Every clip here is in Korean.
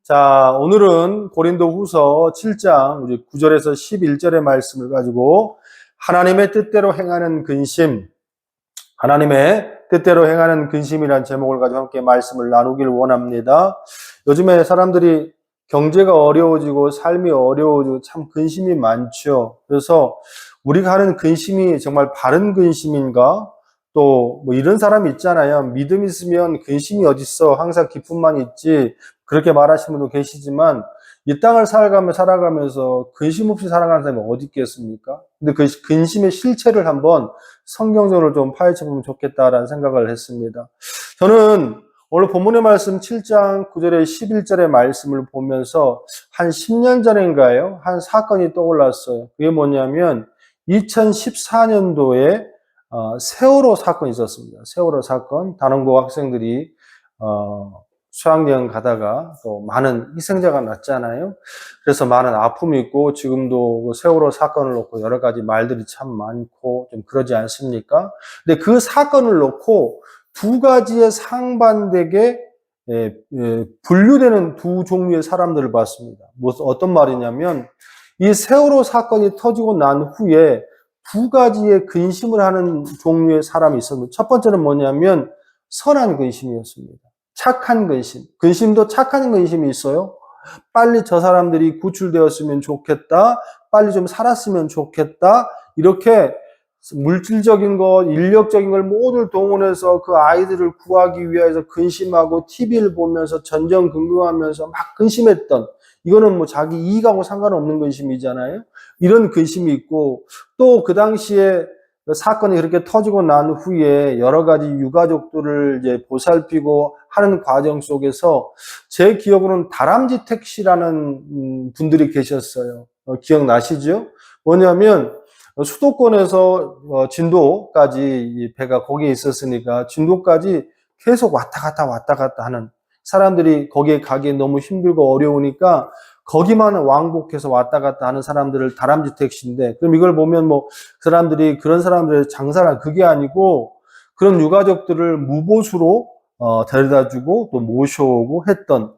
자, 오늘은 고린도후서 7장 9절에서 11절의 말씀을 가지고 하나님의 뜻대로 행하는 근심, 하나님의 뜻대로 행하는 근심이라는 제목을 가지고 함께 말씀을 나누길 원합니다. 요즘에 사람들이 경제가 어려워지고 삶이 어려워지고 참 근심이 많죠. 그래서 우리가 하는 근심이 정말 바른 근심인가? 또 뭐 이런 사람이 있잖아요. 믿음 있으면 근심이 어딨어? 항상 기쁨만 있지. 그렇게 말하시는 분도 계시지만 이 땅을 살아가면서 근심 없이 살아가는 사람이 어디 있겠습니까? 근데 그 근심의 실체를 한번 성경적으로 좀 파헤쳐보면 좋겠다라는 생각을 했습니다. 저는 오늘 본문의 말씀 7장 9절에 11절의 말씀을 보면서 한 10년 전인가요? 한 사건이 떠올랐어요. 그게 뭐냐면 2014년도에 세월호 사건이 있었습니다. 세월호 사건. 단원고 학생들이 수학여행 가다가 또 많은 희생자가 났잖아요. 그래서 많은 아픔이 있고 지금도 세월호 사건을 놓고 여러 가지 말들이 참 많고 좀 그러지 않습니까? 근데 그 사건을 놓고 두 가지의 상반되게 분류되는 두 종류의 사람들을 봤습니다. 어떤 말이냐면 이 세월호 사건이 터지고 난 후에 두 가지의 근심을 하는 종류의 사람이 있었는데 첫 번째는 뭐냐면 선한 근심이었습니다. 착한 근심. 근심도 착한 근심이 있어요. 빨리 저 사람들이 구출되었으면 좋겠다. 빨리 좀 살았으면 좋겠다. 이렇게 물질적인 것, 인력적인 걸 모두 동원해서 그 아이들을 구하기 위해서 근심하고 TV를 보면서 전전긍긍하면서 막 근심했던, 이거는 뭐 자기 이익하고 상관없는 근심이잖아요. 이런 근심이 있고, 또 그 당시에 사건이 그렇게 터지고 난 후에 여러 가지 유가족들을 이제 보살피고 하는 과정 속에서 제 기억으로는 다람쥐 택시라는 분들이 계셨어요. 기억나시죠? 뭐냐면 수도권에서 진도까지 배가 거기에 있었으니까 진도까지 계속 왔다 갔다 하는 사람들이 거기에 가기 너무 힘들고 어려우니까 거기만 왕복해서 왔다 갔다 하는 사람들을 다람쥐 택시인데, 그럼 이걸 보면 뭐 사람들이 그런 사람들의 장사란 그게 아니고 그런 유가족들을 무보수로 데려다주고 또 모셔오고 했던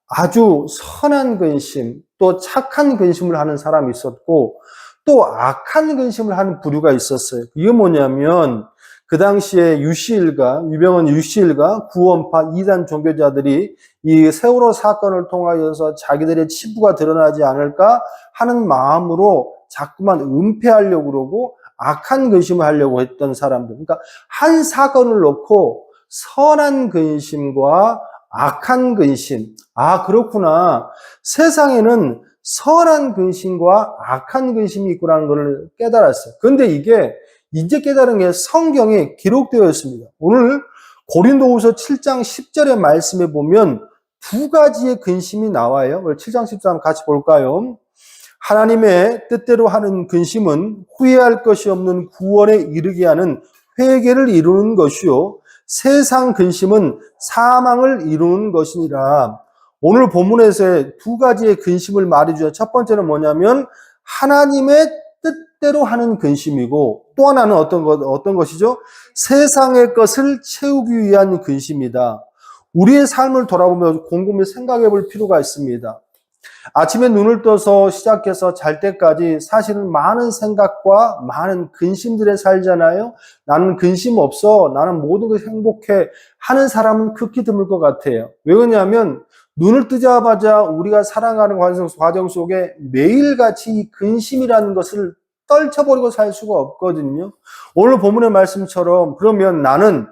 아주 선한 근심, 또 착한 근심을 하는 사람이 있었고 또 악한 근심을 하는 부류가 있었어요. 이게 뭐냐면 그 당시에 유병헌 유시일과 구원파 이단 종교자들이 이 세월호 사건을 통하여서 자기들의 치부가 드러나지 않을까 하는 마음으로 자꾸만 은폐하려고 그러고 악한 근심을 하려고 했던 사람들. 그러니까 한 사건을 놓고 선한 근심과 악한 근심. 아, 그렇구나. 세상에는 선한 근심과 악한 근심이 있구나는 것을 깨달았어요. 그런데 이게 이제 깨달은 게 성경에 기록되어 있습니다. 오늘 고린도후서 7장 10절의 말씀에 보면 두 가지의 근심이 나와요. 7장 13 같이 볼까요? 하나님의 뜻대로 하는 근심은 후회할 것이 없는 구원에 이르게 하는 회개를 이루는 것이요, 세상 근심은 사망을 이루는 것이니라. 오늘 본문에서 두 가지의 근심을 말해주죠. 첫 번째는 뭐냐면 하나님의 뜻대로 하는 근심이고, 또 하나는 어떤 것이죠? 세상의 것을 채우기 위한 근심이다. 우리의 삶을 돌아보며 곰곰이 생각해 볼 필요가 있습니다. 아침에 눈을 떠서 시작해서 잘 때까지 사실은 많은 생각과 많은 근심들에 살잖아요. 나는 근심 없어, 나는 모든 것이 행복해 하는 사람은 극히 드물 것 같아요. 왜 그러냐면 눈을 뜨자마자 우리가 살아가는 과정 속에 매일같이 이 근심이라는 것을 떨쳐버리고 살 수가 없거든요. 오늘 본문의 말씀처럼 그러면 나는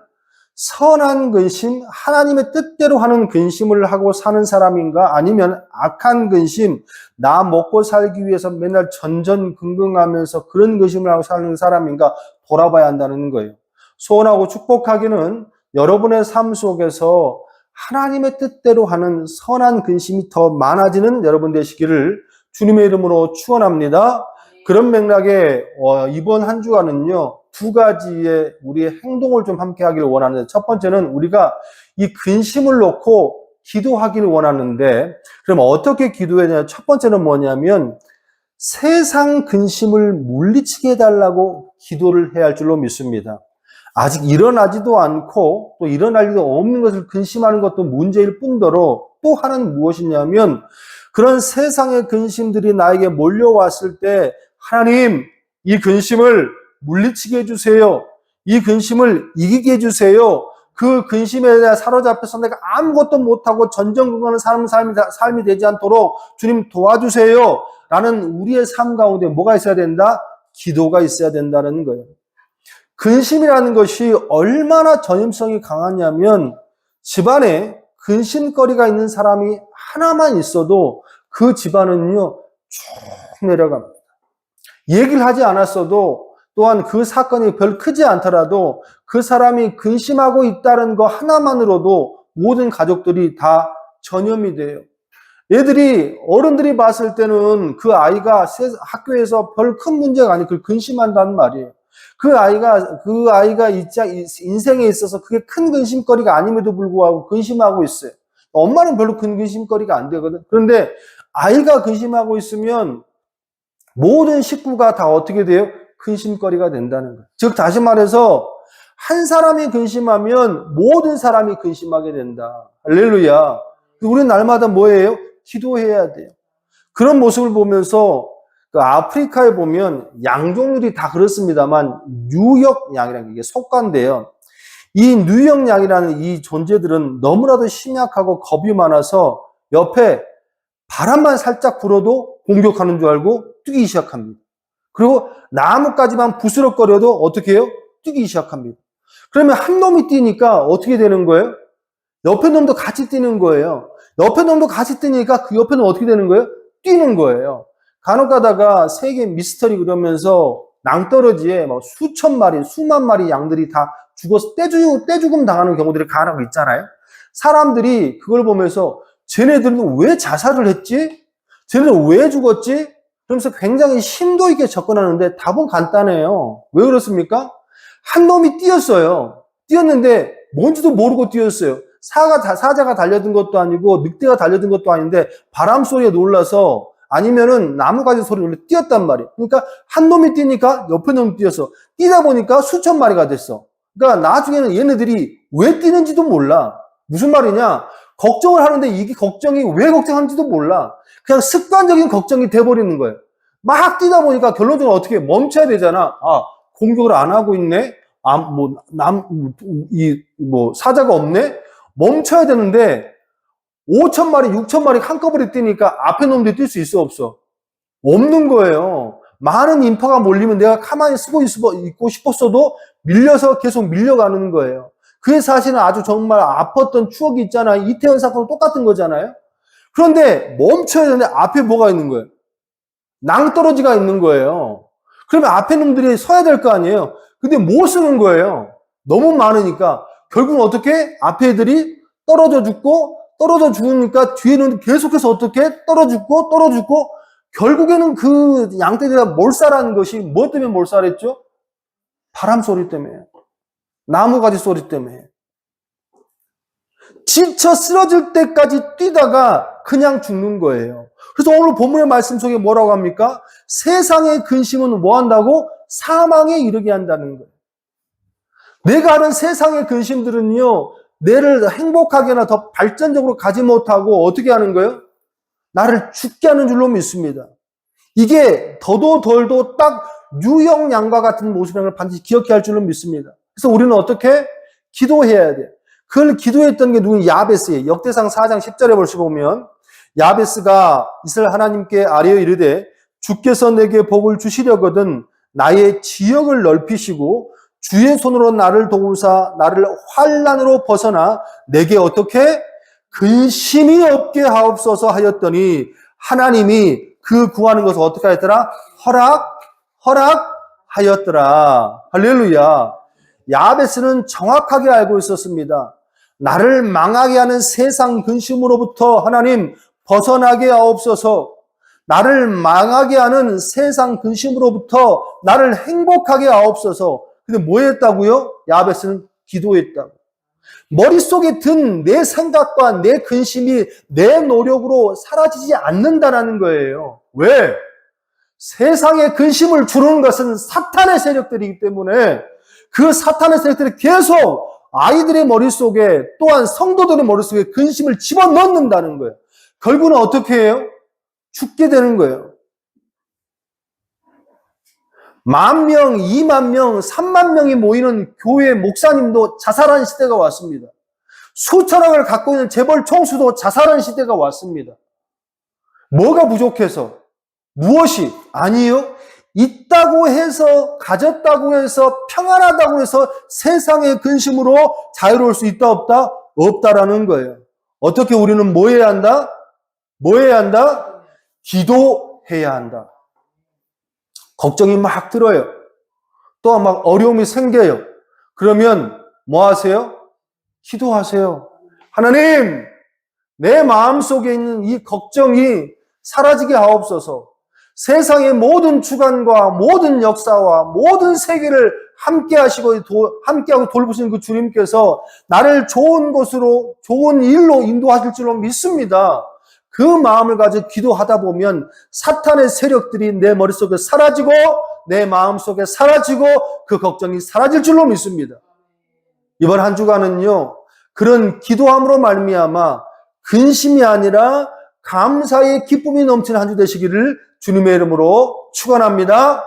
선한 근심, 하나님의 뜻대로 하는 근심을 하고 사는 사람인가? 아니면 악한 근심, 나 먹고 살기 위해서 맨날 전전긍긍하면서 그런 근심을 하고 사는 사람인가? 돌아봐야 한다는 거예요. 소원하고 축복하기는 여러분의 삶 속에서 하나님의 뜻대로 하는 선한 근심이 더 많아지는 여러분 되시기를 주님의 이름으로 축원합니다. 그런 맥락에 이번 한 주간은요, 두 가지의 우리의 행동을 좀 함께 하기를 원하는데, 첫 번째는 우리가 이 근심을 놓고 기도하기를 원하는데, 그럼 어떻게 기도해야 되냐? 첫 번째는 뭐냐면 세상 근심을 물리치게 해달라고 기도를 해야 할 줄로 믿습니다. 아직 일어나지도 않고 또 일어날 일도 없는 것을 근심하는 것도 문제일 뿐더러 또 하나는 무엇이냐면 그런 세상의 근심들이 나에게 몰려왔을 때 하나님 이 근심을 물리치게 해주세요. 이 근심을 이기게 해주세요. 그 근심에 대해 사로잡혀서 내가 아무것도 못하고 전전긍긍하는 삶이 되지 않도록 주님 도와주세요. 라는 우리의 삶 가운데 뭐가 있어야 된다? 기도가 있어야 된다는 거예요. 근심이라는 것이 얼마나 전염성이 강하냐면 집안에 근심거리가 있는 사람이 하나만 있어도 그 집안은요 쭉 내려갑니다. 얘기를 하지 않았어도 또한 그 사건이 별 크지 않더라도 그 사람이 근심하고 있다는 거 하나만으로도 모든 가족들이 다 전염이 돼요. 어른들이 봤을 때는 그 아이가 학교에서 별 큰 문제가 아니고 그걸 근심한다는 말이에요. 그 아이가 인생에 있어서 그게 큰 근심거리가 아님에도 불구하고 근심하고 있어요. 엄마는 별로 큰 근심거리가 안 되거든. 그런데 아이가 근심하고 있으면 모든 식구가 다 어떻게 돼요? 근심거리가 된다는 거예요. 즉 다시 말해서 한 사람이 근심하면 모든 사람이 근심하게 된다. 할렐루야. 우리는 날마다 뭐예요? 기도해야 돼요. 그런 모습을 보면서 그 아프리카에 보면 양종들이 다 그렇습니다만 뉴욕 양이라는 게 속가인데요. 이 뉴욕 양이라는 이 존재들은 너무나도 심약하고 겁이 많아서 옆에 바람만 살짝 불어도 공격하는 줄 알고 뛰기 시작합니다. 그리고 나뭇가지만 부스럭거려도 어떻게 해요? 뛰기 시작합니다. 그러면 한 놈이 뛰니까 어떻게 되는 거예요? 옆에 놈도 같이 뛰는 거예요. 옆에 놈도 같이 뛰니까 그 옆에 놈 어떻게 되는 거예요? 뛰는 거예요. 간혹 가다가 세계 미스터리 그러면서 낭떠러지에 막 수천 마리, 수만 마리 양들이 다 죽어서 떼죽음 당하는 경우들이 간혹 있잖아요. 사람들이 그걸 보면서 쟤네들은 왜 자살을 했지? 쟤네들은 왜 죽었지? 그러면서 굉장히 심도 있게 접근하는데 답은 간단해요. 왜 그렇습니까? 한 놈이 뛰었어요. 뛰었는데 뭔지도 모르고 뛰었어요. 사자가 달려든 것도 아니고 늑대가 달려든 것도 아닌데 바람 소리에 놀라서 아니면은 나무가지 소리에 놀라 뛰었단 말이에요. 그러니까 한 놈이 뛰니까 옆에 놈이 뛰어서 뛰다 보니까 수천 마리가 됐어. 그러니까 나중에는 얘네들이 왜 뛰는지도 몰라. 무슨 말이냐? 걱정을 하는데 이게 걱정이 왜 걱정하는지도 몰라. 그냥 습관적인 걱정이 돼버리는 거예요. 막 뛰다 보니까 결론적으로 어떻게 멈춰야 되잖아. 아, 공격을 안 하고 있네? 사자가 없네? 멈춰야 되는데 5천 마리, 6천 마리 한꺼번에 뛰니까 앞에 놈들이 뛸 수 있어, 없어? 없는 거예요. 많은 인파가 몰리면 내가 가만히 있고 싶었어도 밀려서 계속 밀려가는 거예요. 그게 사실은 아주 정말 아팠던 추억이 있잖아요. 이태원 사건도 똑같은 거잖아요. 그런데 멈춰야 되는데 앞에 뭐가 있는 거예요? 낭떠러지가 있는 거예요. 그러면 앞에 놈들이 서야 될 거 아니에요. 근데 못 쓰는 거예요. 너무 많으니까. 결국은 어떻게? 앞에 애들이 떨어져 죽으니까 뒤에는 계속해서 어떻게? 떨어 죽고 결국에는 그 양떼들이 몰살하는 것이 뭐 때문에 몰살했죠? 바람 소리 때문에. 나무가지 소리 때문에. 지쳐 쓰러질 때까지 뛰다가 그냥 죽는 거예요. 그래서 오늘 본문의 말씀 속에 뭐라고 합니까? 세상의 근심은 뭐 한다고? 사망에 이르게 한다는 거예요. 내가 아는 세상의 근심들은요, 내를 행복하게나 더 발전적으로 가지 못하고 어떻게 하는 거예요? 나를 죽게 하는 줄로 믿습니다. 이게 더도 덜도 딱 뉴욕 양과 같은 모습이라는 걸 반드시 기억해야 할 줄로 믿습니다. 그래서 우리는 어떻게? 기도해야 돼요. 그걸 기도했던 게 누군? 야베스예요. 역대상 4장 10절에 보시면 야베스가 이스라엘 하나님께 아뢰어 이르되 주께서 내게 복을 주시려거든 나의 지역을 넓히시고 주의 손으로 나를 도우사 나를 환난으로 벗어나 내게 어떻게? 근심이 없게 하옵소서 하였더니 하나님이 그 구하는 것을 어떻게 하였더라? 허락하였더라. 할렐루야. 야베스는 정확하게 알고 있었습니다. 나를 망하게 하는 세상 근심으로부터 하나님 벗어나게 하옵소서. 나를 망하게 하는 세상 근심으로부터 나를 행복하게 하옵소서. 근데 뭐 했다고요? 야베스는 기도했다고. 머릿속에 든 내 생각과 내 근심이 내 노력으로 사라지지 않는다는 거예요. 왜? 세상에 근심을 주는 것은 사탄의 세력들이기 때문에 그 사탄의 세력들이 계속 아이들의 머릿속에 또한 성도들의 머릿속에 근심을 집어넣는다는 거예요. 결국은 어떻게 해요? 죽게 되는 거예요. 10,000명, 20,000명, 30,000명이 모이는 교회 목사님도 자살한 시대가 왔습니다. 수천억을 갖고 있는 재벌 총수도 자살한 시대가 왔습니다. 뭐가 부족해서? 무엇이? 아니요. 있다고 해서, 가졌다고 해서, 평안하다고 해서 세상의 근심으로 자유로울 수 있다, 없다? 없다라는 거예요. 어떻게 우리는 뭐 해야 한다? 뭐 해야 한다? 기도해야 한다. 걱정이 막 들어요. 또 막 어려움이 생겨요. 그러면 뭐 하세요? 기도하세요. 하나님, 내 마음속에 있는 이 걱정이 사라지게 하옵소서. 세상의 모든 주관과 모든 역사와 모든 세계를 함께하고 돌보시는 그 주님께서 나를 좋은 곳으로, 좋은 일로 인도하실 줄로 믿습니다. 그 마음을 가지고 기도하다 보면 사탄의 세력들이 내 머릿속에 사라지고 내 마음속에 사라지고 그 걱정이 사라질 줄로 믿습니다. 이번 한 주간은요, 그런 기도함으로 말미암아 근심이 아니라 감사의 기쁨이 넘치는 한 주 되시기를 주님의 이름으로 축원합니다.